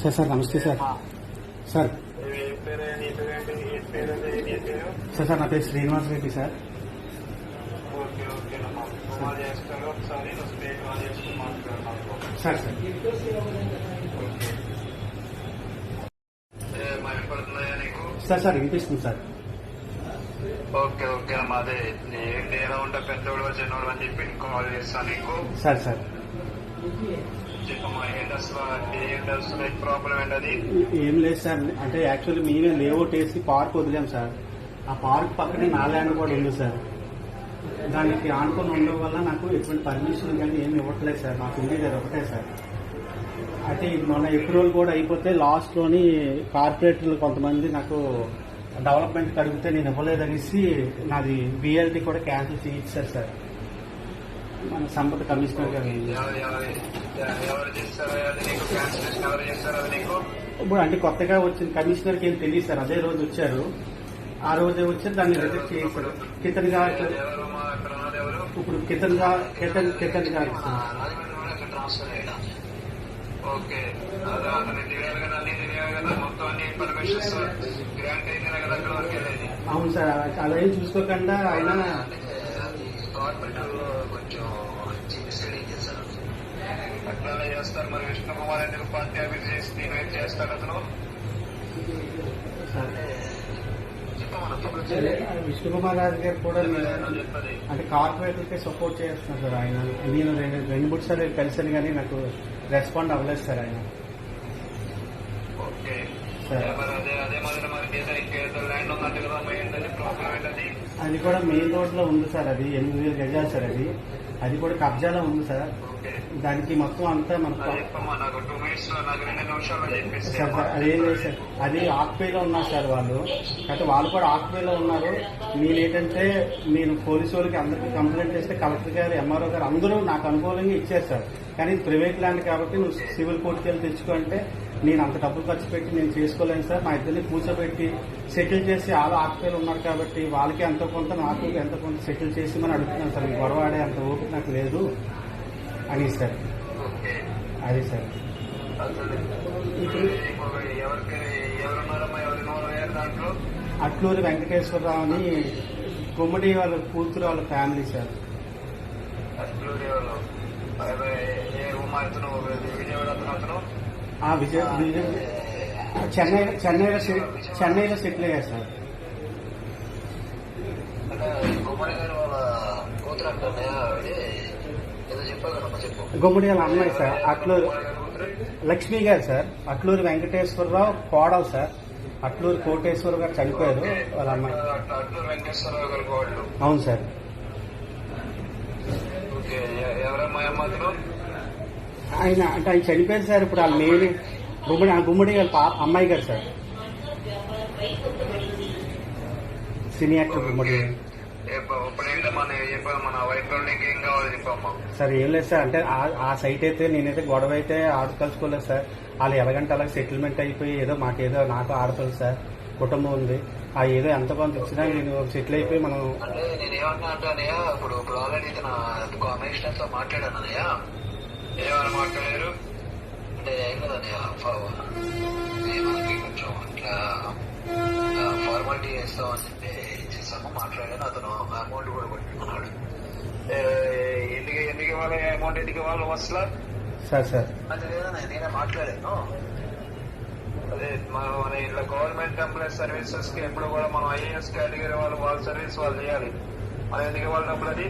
Sir sir నమస్తే sir. Sir sir sir నా పేరు Srinivas Reddy sir. Sir sir sir sir వినిపిస్తుంది సార్. ఓకే ఓకే అమ్మా, అదే ఏంటి ఎలా ఉంటా పెద్దోడు చిన్నోడు అని చెప్పి కాల్ చేస్తాను నీకు. సార్ సార్ చెప్పమ్మా, ఏంటి అసలు ప్రాబ్లం ఏంటది? ఏం లేదు సార్, అంటే యాక్చువల్లీ మేమే లేఅవుట్ వేసి పార్క్ వదిలాం సార్. ఆ పార్క్ పక్కనే నా ల్యాండ్ కూడా ఉంది సార్. దానికి ఆనుకొని ఉండడం వల్ల నాకు ఎటువంటి పర్మిషన్ కానీ ఏమి ఇవ్వట్లేదు సార్. నాకు ఉండేది ఒకటే సార్. అయితే మొన్న అప్రూవల్ కూడా అయిపోతే లాస్ట్లోని కార్పొరేటర్లు కొంతమంది నాకు డెవలప్మెంట్ అడిగితే నేను ఇవ్వలేదనేసి నాది బిఎల్టీ కూడా క్యాన్సిల్ చేయించారు సార్ మన సంపద కమిషనర్ గారు. ఇప్పుడు అంటే కొత్తగా వచ్చిన కమిషనర్కి ఏం తెలియదు సార్. అదే రోజు వచ్చారు, ఆ రోజే వచ్చి దాన్ని రిజెక్ట్ చేశారు. కితన్ గారు ఇప్పుడు కితన్ గారు ఓకే, మొత్తం అన్ని ఇన్ఫర్మేషన్స్ గ్రాంట్ అయితేనే కదా అక్కడ వరకు వెళ్ళేది. అవును సార్, అలా ఏం చూసుకోకుండా ఆయన గవర్నమెంట్ కొంచెం మిస్లీడింగ్ చేశారు. అట్లానే చేస్తారు. మరి విష్ణు కుమార్ ఎందుకు పార్టీ అభివృద్ధి చేసి నేను చేస్తాడు అతను? విష్ణు కుమార్ రాజు గారు కూడా అంటే కార్పొరేటర్కే సపోర్ట్ చేస్తున్నారు సార్. ఆయన నేను రెండు మూడు సార్లు కలిసాను కానీ నాకు రెస్పాండ్ అవ్వలేదు సార్ ఆయన. అది కూడా మెయిన్ రోడ్ లో ఉంది సార్. అది 8,000 గజాలు సార్. అది కూడా కబ్జాలో ఉంది సార్. దానికి మొత్తం అంతా మనకు అదేం లేదు సార్. అది ఆక్పేలో ఉన్నారు సార్ వాళ్ళు. అయితే వాళ్ళు కూడా ఆక్పేలో ఉన్నారు. నేనేంటంటే నేను పోలీసు వాళ్ళకి అందరికీ కంప్లైంట్ చేస్తే కలెక్టర్ గారు, ఎంఆర్ఓ గారు అందరూ నాకు అనుకూలంగా ఇచ్చారు సార్. కానీ ప్రైవేట్ ల్యాండ్ కాబట్టి నువ్వు సివిల్ కోర్టుకి వెళ్ళి తెచ్చుకో అంటే నేను అంత డబ్బులు ఖర్చు పెట్టి నేను చేసుకోలేను సార్. మా ఇద్దరిని కూర్చోబెట్టి సెటిల్ చేసి వాళ్ళు ఆక్పేలు ఉన్నారు కాబట్టి వాళ్ళకి ఎంతో కొంత నాకు ఎంతో కొంత సెటిల్ చేసి మనం అడుగుతున్నాను సార్. గొడవ ఆడే అంత ఓపిక నాకు లేదు అని సార్. అది సార్ అట్లూరి వెంకటేశ్వరరావు అని గుమ్మడి వాళ్ళ కూతురు వాళ్ళ ఫ్యామిలీ సార్. చెన్నైలో సెటిల్ అయ్యారు సార్. గుమ్మడి వాళ్ళ అమ్మాయి సార్ అట్లూరు లక్ష్మి గారు సార్. అట్లూరి వెంకటేశ్వరరావు కోడలు సార్. అట్లూరి కోటేశ్వర గారు చనిపోయారు, వాళ్ళ అమ్మాయి. అవును సార్. ఆయన అంటే ఆయన చనిపోయారు సార్. ఇప్పుడు వాళ్ళ మెయిన్ గుమ్మడి వాళ్ళ అమ్మాయి గారు సార్. సినీ యాక్టర్ గుమ్మడి సార్. ఏం లేదు సార్, అంటే ఆ సైట్ అయితే నేనైతే గొడవ అయితే ఆడకలుసుకోలేదు సార్. వాళ్ళు ఎలాగంటే అలాగే సెటిల్మెంట్ అయిపోయి ఏదో మాకేదో నాకు ఆడతారు సార్. కుటుంబం ఉంది, ఆ ఏదో ఎంత కొంత ఇచ్చినా నేను సెటిల్ అయిపోయి మనం. ఇప్పుడు ఆల్రెడీ కమిషనర్ తో మాట్లాడానయ్యా. ఏమైనా మాట్లాడారు అంటే ఏం కదన్నయ్య, మనకి కొంచెం అట్లా ఫార్మాలిటీ చేస్తామని చెప్పి చేసాము. మాట్లాడాను, అతను అమౌంట్ కూడా కొట్టుకున్నాడు. ఎందుకు ఇవ్వాలి అమౌంట్, ఎందుకు ఇవ్వాలి అసలు సార్? సార్ అది లేదన్నా, నేనే మాట్లాడాను. అదే మన ఇట్లా గవర్నమెంట్ ఎంప్లాయీస్ సర్వీసెస్ కి ఎప్పుడు కూడా మనం ఐఏఎస్ కేటగిరీ వాళ్ళ సర్వీస్ వాళ్ళు చేయాలి. మనం ఎందుకు ఇవ్వాలి డబ్బులు? అది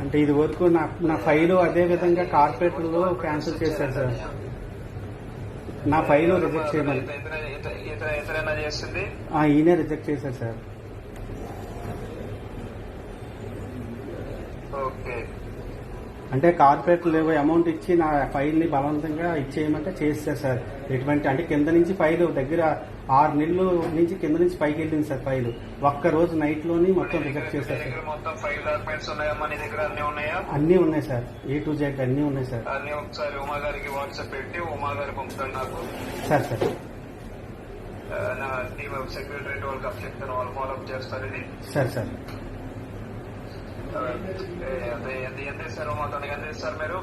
అంటే ఇది వరకు నా ఫైలు అదే విధంగా కార్పొరేటర్లో క్యాన్సిల్ చేశారు సార్. నా ఫైలు రిజెక్ట్ చేయమని ఇతరైనా చేస్తుంది, ఈయనే రిజెక్ట్ చేశారు సార్. ఓకే, అంటే కార్పొరేటర్లు ఏవో అమౌంట్ ఇచ్చి నా ఫైల్ని బలవంతంగా ఇచ్చేయమంటే చేస్తారు సార్. ఎటువంటి అంటే కింద నుంచి ఫైలు దగ్గర 6 నెలలు నుంచి కింద నుంచి పైకి వెళ్ళింది సార్. ఫైలు ఒక్క రోజు నైట్ లోని మొత్తం రిజెక్ట్ చేశారు సార్. అన్నీ ఉన్నాయి సార్, A to Z అన్నీ ఉన్నాయి సార్. అన్ని ఒకసారి ఉమా గారికి వాట్సాప్ పెట్టి ఉమా గారికి పంపుతాను నాకు. సార్ సార్ నా టీమ్ సెక్రటరీ వాళ్ళకి అప్ చెప్తాను, వాళ్ళు ఫాలోఅప్ చేస్తారు. ఇది సార్ సార్ ఎంత ఇస్తారు? మాకు ఎంత ఇస్తారు మీరు?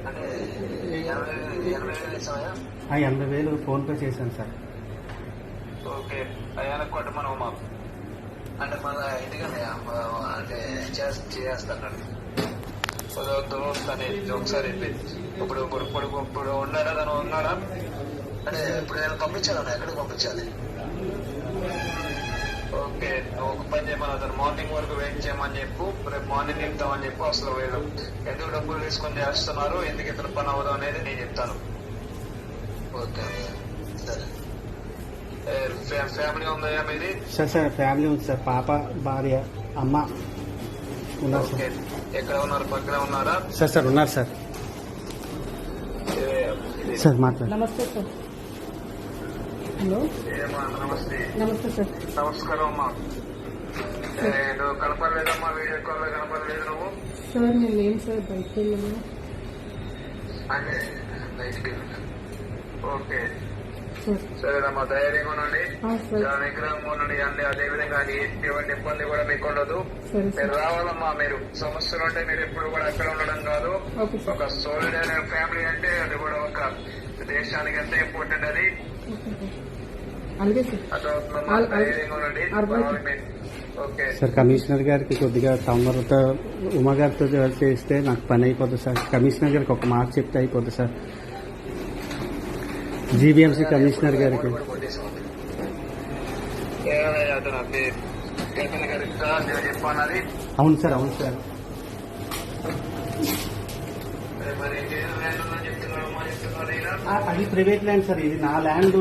అంటే 80,000 ఇస్తామయ్యా. 80,000 ఫోన్పే చేశాను సార్. ఓకే అయ్యా కొట్టమను మాకు అంటే మన ఎందుకంటే అంటే చేస్తాను వస్తాను ఒకసారి ఇప్పుడు ఇప్పుడు ఉన్నాడా తను ఉన్నాడా అంటే ఇప్పుడు నేను పంపించాను ఎక్కడికి పంపించాలి? ఓకే ఒక పని చేయమని అతను మార్నింగ్ వరకు వెయిట్ చేయమని చెప్పు, రేపు మార్నింగ్ చెప్తామని చెప్పు. అసలు వీళ్ళు ఎందుకు డబ్బులు తీసుకొని చేస్తున్నారు, ఎందుకు ఇతను పని అవ్వదు అనేది నేను చెప్తాను. ఓకే సరే. ఫ్యామిలీ ఉందా మీది? సార్ ఫ్యామిలీ ఉంది సార్. పాప, భార్య, అమ్మ ఉన్నారు ఓకే సార్. ఎక్కడ ఉన్నారు? పక్కన ఉన్నారా? సార్ ఉన్నారు సార్. సార్ మాట్లాడు. నమస్తే సార్. హలో ఏమా నమస్తే. నమస్తే సార్. నమస్కారం అమ్మా. నువ్వు కనపడలేదమ్మా, వీడియో కాల్ లో కనపడలేదు నువ్వు. సార్ నేను లేను సార్, బయటకు వెళ్ళాను. అంటే బయటికి ఓకే సార్ సరేనమ్మా, ధైర్యంగా ఉండండి, సార్ నిగ్రహంగా ఉండండి. అన్ని అదే విధంగా ఎటువంటి ఇబ్బంది కూడా మీకు ఉండదు. సరే మీరు సార్. రావాలమ్మా. మీరు సమస్యలు ఉంటే మీరు ఎప్పుడు కూడా అక్కడ ఉండడం కాదు. Okay sir. ఒక సోలిడ్ అనే ఫ్యామిలీ అంటే అది కూడా ఒక దేశానికి ఎంత ఇంపార్టెంట్ అది. Okay sir. అలాగే సార్. అర్థమవుతుందమ్మా, ధైర్యంగా ఉండండి. ఓకే సార్ కమిషనర్ గారికి కొద్దిగా తమరితో ఉమా గారితో చేస్తే నాకు పని అయిపోతుంది సార్. కమిషనర్ గారికి ఒక మాట చెప్తే అయిపోతుంది సార్. జీబీఎంసీ కమిషనర్ గారికి. చెప్పన్నది అవును సార్, అవును సార్. మరి చెప్తున్నాడు అది ప్రైవేట్ ల్యాండ్ సార్. ఇది నా land.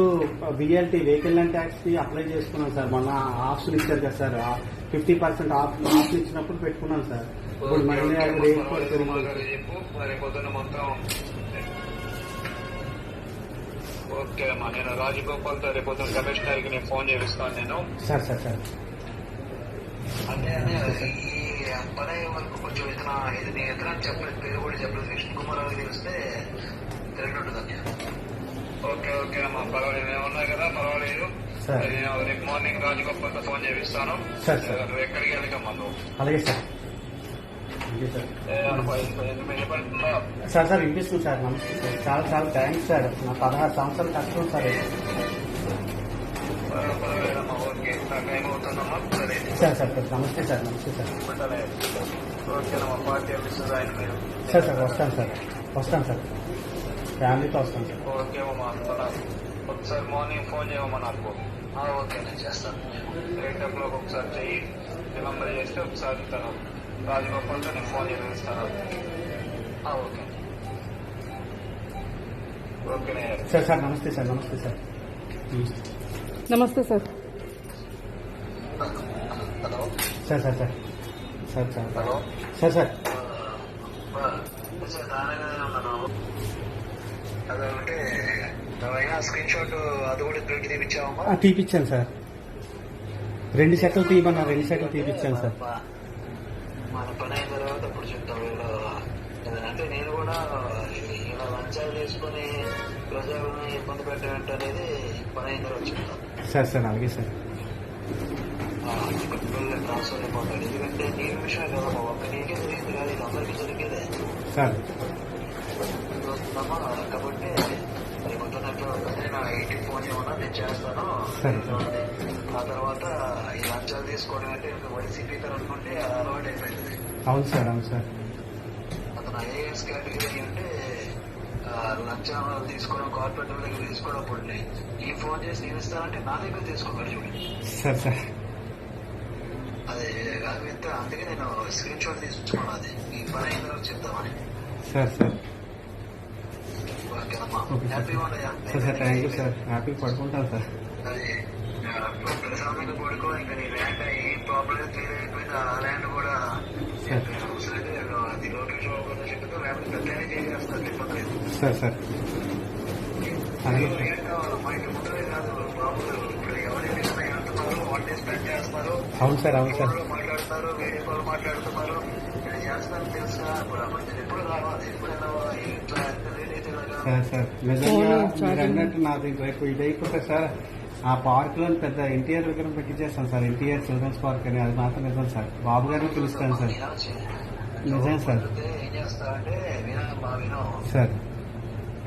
VLT vehicle land tax కి అప్లై చేసుకున్నాను సార్. మొన్న ఆప్షన్ ఇచ్చారు కదా సార్, 50% ఆప్షన్ ఇచ్చినప్పుడు పెట్టుకున్నాను సార్. ఇప్పుడు మళ్ళీ అది రేట్ కూడా పెరిగింది. చెప్పు మరి పొద్దున్న మొత్తం. ఓకే అమ్మా, నేను రాజగోపాల్ తో రేపు పొద్దున్న కమిషనర్ కి నేను ఫోన్ చేపిస్తాను నేను. సార్ సార్ సార్ అంటే ఈ పని వరకు కొంచెం ఇతను ఇది నీ ఎక్కడ చెప్పలేదు, పేరు కూడా చెప్పలేదు. విష్ణు కుమార్ అని తెలిస్తే తెలియనుంటుంది. ఓకే ఓకే అమ్మా, పర్వాలేదు, ఏమన్నాయి కదా పర్వాలేదు. సార్. నేను రేపు మార్నింగ్ రాజగోపాల్ తో ఫోన్ చేపిస్తాను. Sir, sir. నువ్వు ఎక్కడికి వెళ్ళకమ్మా నువ్వు. అలాగే సార్. Okay sir. వినపడుతుందా? సార్ వినిపిస్తుంది సార్. నమస్తే సార్. చాలా చాలా థ్యాంక్స్ సార్. నా 16 సంవత్సరాలు కష్టం సార్. పర్వాలేదమ్మా, ఓకే టైం అవుతుందమ్మా. సరే సార్ నమస్తే సార్. నమస్తే సార్. ఓకేనమ్మా, పార్టీ ఆఫీసర్ ఆయన మీరు. సార్ వస్తాను సార్. ఫ్యామిలీతో వస్తాను సార్. ఓకే అమ్మా, ఒకసారి మార్నింగ్ ఫోన్ చేయమమ్మా నాకు. ఓకే నేను చేస్తాను. 8 o'clock ఒకసారి చెయ్యి. రిమెంబర్ చేస్తే ఒకసారి తను రాజగోపాల్తో నేను ఫోన్ చేస్తాను. ఓకే ఓకేనే సార్ నమస్తే సార్. నమస్తే సార్. నమస్తే sir. Hello sir hello sir దానిగానే ఉన్నాను. అదంటే నువ్వైనా స్క్రీన్ షాట్ అది కూడా ప్రింట్ తీపించావమ్మా? తీపిచ్చాను సార్. 2 సెట్లు తీయమన్నా, 2 సెట్లు తీపిచ్చాను సార్. మన పని అయిన తర్వాత అప్పుడు చెప్తాం. వీళ్ళు అంటే నేను కూడా ఇలా లంచాలు తీసుకుని ప్రజలను ఇబ్బంది పెట్టడం అనేది పని అయిన తర్వాత చెప్తాను. సార్ అలాగే సార్. ట్రాన్స్ఫర్ అయిపోతాడు. ఎందుకంటే నీ విషయం కదా, ఒక్క నీకే జరిగింది కాదు, ఇది అందరికీ జరిగేదే సార్ చూస్తున్నామా. కాబట్టి మరి పొద్దున్నట్లు నా 80 ఫోన్ ఏమన్నా నేను చేస్తాను. సరే. ఆ తర్వాత ఈ లంచాలు తీసుకోవడం అంటే వైసీపీ అనుకుంటే అలవాటు అయిపోయింది. అవును సార్. అతను ఐఏఎస్ కేటగిరీ అంటే లంచాలు తీసుకోవడం, కార్పొరేటర్ దగ్గర తీసుకోవడం. అప్పుడు ఈ ఫోన్ చేసి నేను ఇస్తానంటే నా దగ్గర తీసుకోగలరు చూడండి. సార్ అదే కాదు ఎంత, అందుకే నేను స్క్రీన్ షాట్ తీసుకున్నాను. అది ఈ పని అయిన తర్వాత చెప్తామని. సార్ ఓకేనమ్మా, okay sir. Happy sir thank you sir. Happy పడుకుంటాను సార్. అది ప్రశాంతంగా పడుకో. ఇంకా నీ ల్యాండ్ ఏ ప్రాబ్లం క్లియర్ అయిపోయింది. ఆ ల్యాండ్ కూడా అది నోటీస్ చెప్తా, లేకపోతే పెద్దనే చేసేస్తారు. చెప్పలేదు సార్ అలాగే సార్. ఏం కావాలమ్మా, ఇంటి ముందరే కాదు బాబు. ఇప్పుడు ఎవరైనా వెళ్తున్నారు, 1 day స్పెండ్ చేస్తున్నారు, అవును సార్. మాట్లాడుతున్నారు, వీడియో కాల్ మాట్లాడుతున్నారు. ఇది చేస్తాను తెలుసా? అప్పుడు ఎప్పుడు రావాలి, ఎప్పుడైనా ఇట్లా సార్ నిజంగా మీరు అన్నట్టు నాది రేపు ఇది అయిపోతే సార్ ఆ పార్క్ లో పెద్ద ఎన్టీఆర్ విగ్రహం పెట్టించేస్తాను సార్. ఎన్టీఆర్ చిల్డ్రన్స్ పార్క్ అని. అది మాత్రం నిజం సార్. బాబు గారిని పిలుస్తాను సార్. నిజం సార్. ఏం చేస్తా అంటే వినో సార్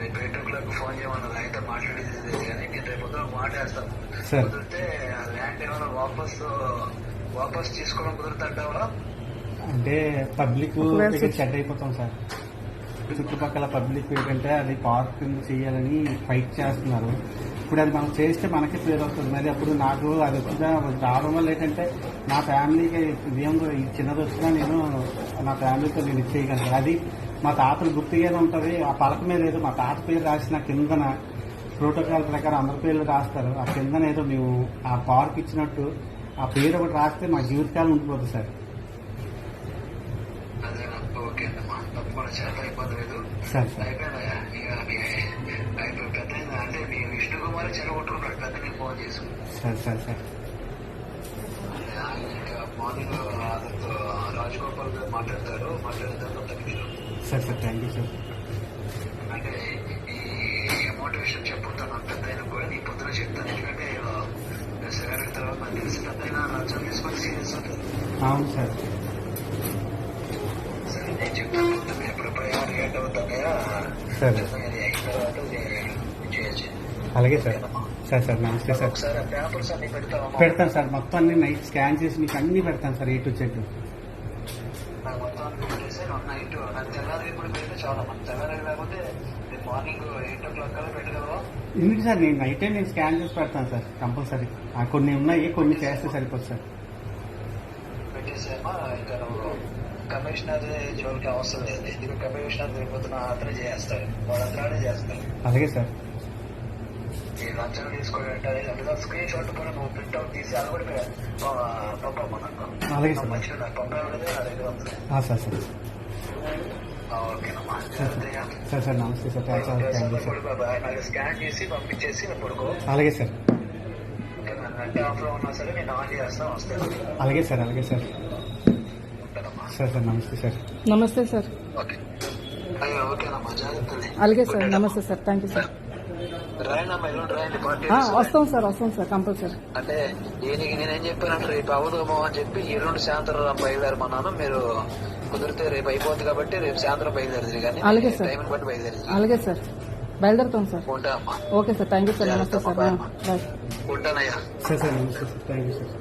రేపు 8 ఫోన్ చేయమన్నారు అయితే మాట్లాడేది లేదు కానీ నేను రేపు పొద్దున మాట్లాడతాం. సరే. కుదిరితే ఆ ల్యాండ్ ఏమైనా వాపస్ తీసుకోవడం కుదురుతుంటావా? అంటే పబ్లిక్ ఒకవేళ చెడ్డ అయిపోతాం సార్. చుట్టుపక్కల పబ్లిక్ ఏంటంటే అది పార్కింగ్ చేయాలని ఫైట్ చేస్తున్నారు. ఇప్పుడు అది మనం చేస్తే మనకి పేరు వస్తుంది. మరి అప్పుడు నాకు అది వచ్చిన రావడం వల్ల ఏంటంటే నా ఫ్యామిలీకి ఇదేం చిన్నది వచ్చినా నేను నా ఫ్యామిలీతో నేను ఇచ్చేయగలను. అది మా తాతలు గుర్తుగానే ఉంటుంది. ఆ పలక మీద ఏదో మా తాత పేరు రాసిన కిందన ప్రోటోకాల్ ప్రకారం అందరి పేర్లు రాస్తారు. ఆ కిందన ఏదో మేము ఆ పార్క్ ఇచ్చినట్టు ఆ పేరు ఒకటి రాస్తే మా జీవితకాలం ఉండిపోతుంది సార్. అదే ఓకే అమ్మా, తప్పకుండా చాలా ఇబ్బంది లేదు. సరే సార్. అయిపోయినాయా ఇక పెద్ద అంటే మీ విష్ణు కుమార్ చెలగొట్టుకున్నాడు పెద్ద నేను ఫోన్ చేసి. సరే సరే సార్. ఆయన ఇంకా మార్నింగ్ అతనితో రాజగోపాల్ గారు మాట్లాడతారు. మాట్లాడిన తర్వాత మీరు సరే సార్. Thank you sir. అంటే ఈ అమౌంట్ విషయం చెప్పుతాను పెద్ద అయినా కూడా నీ పొద్దున చెప్తాను. ఎందుకంటే సెవెన్ తర్వాత నాకు తెలిసి పెద్ద అయినా లంచం తీసుకొని సీరియస్ అవుతుంది. అవును సార్. సరే నేను చెప్తాను. పొద్దున్న ఎప్పుడు రియాక్ట్ అవుతాయా సరే. అయిన తర్వాత చేయొచ్చు. అలాగే సార్. సరే సార్. నమస్తే సార్. ఒకసారి ఆ పేపర్స్ అన్ని పెడతామా? పెడతాను సార్. మొత్తం అన్ని నైట్ స్కాన్ చేసి మీకు అన్ని పెడతాను సార్. A to Z. నాకు మొత్తం అన్ని పెట్టేసి నైట్ నాకు తెల్లారి ఇప్పుడు పెడితే చాలా మంది తెల్లారి లేకపోతే రేపు మార్నింగ్ 8 కల్లా పెట్టగలవా? ఎందుకు సార్ నేను నైటే నేను స్కాన్ చేసి పెడతాను సార్ కంపల్సరీ. కొన్ని ఉన్నాయి, కొన్ని చేస్తే సరిపోతుంది సార్. పెట్టేసేమా ఇంకా నువ్వు కమిషనర్ జోలికి అవసరం లేదు. ఎందుకు కమిషనర్ రేపొద్దున అతనే చేస్తాడు, వాళ్ళందరూ చేస్తారు. అలాగే సార్. ఈ లంచం తీసుకోవడం స్క్రీన్ షాట్ కూడా నువ్వు ప్రింట్అవుట్ తీసి అది కూడా పంపమన్నాను. అలాగే సార్. మంచిగా నాకు పంపేవాళ్ళది నా దగ్గర ఉంది. Sir sir. ఓకేనమ్మా. Sir sir. నమస్తే సార్. Thank you sir. నాకు స్కాన్ చేసి పంపించేసి పడుకో. అలాగే సార్. అంటే ఆఫ్ లో ఉన్నా సరే నేను ఆన్ చేస్తాను వస్తాను. అలాగే సార్. అలాగే సార్. ఉంటానమ్మా. Sir sir. నమస్తే సార్. నమస్తే సార్. ఓకే అయ్యో ఓకేనమ్మా. జాగ్రత్త. అలాగే సార్. నమస్తే సార్. Thank you sir. రాయనమ్మా ఎల్లుండి రాయండి పార్టీ. వస్తాం సార్ కంపల్సరీ. అంటే దీనికి నేనేం చెప్పానంటే రేపు అవధమో అని చెప్పి ఎల్లుండి సాయంత్రం బయలుదేరమన్నాను. మీరు కుదిరితే రేపు అయిపోతుంది కాబట్టి రేపు సాయంత్రం బయలుదేరదు కానీ అలాగే సార్. టైం బట్టి బయలుదేరదు. అలాగే సార్. బయలుదేరుతాం సార్. ఉంటా అమ్మా. Okay sir. Thank you sir. నమస్తే సార్. బాయ్. ఉంటానయ్యా. Sir sir. నమస్తే సార్. Thank you sir.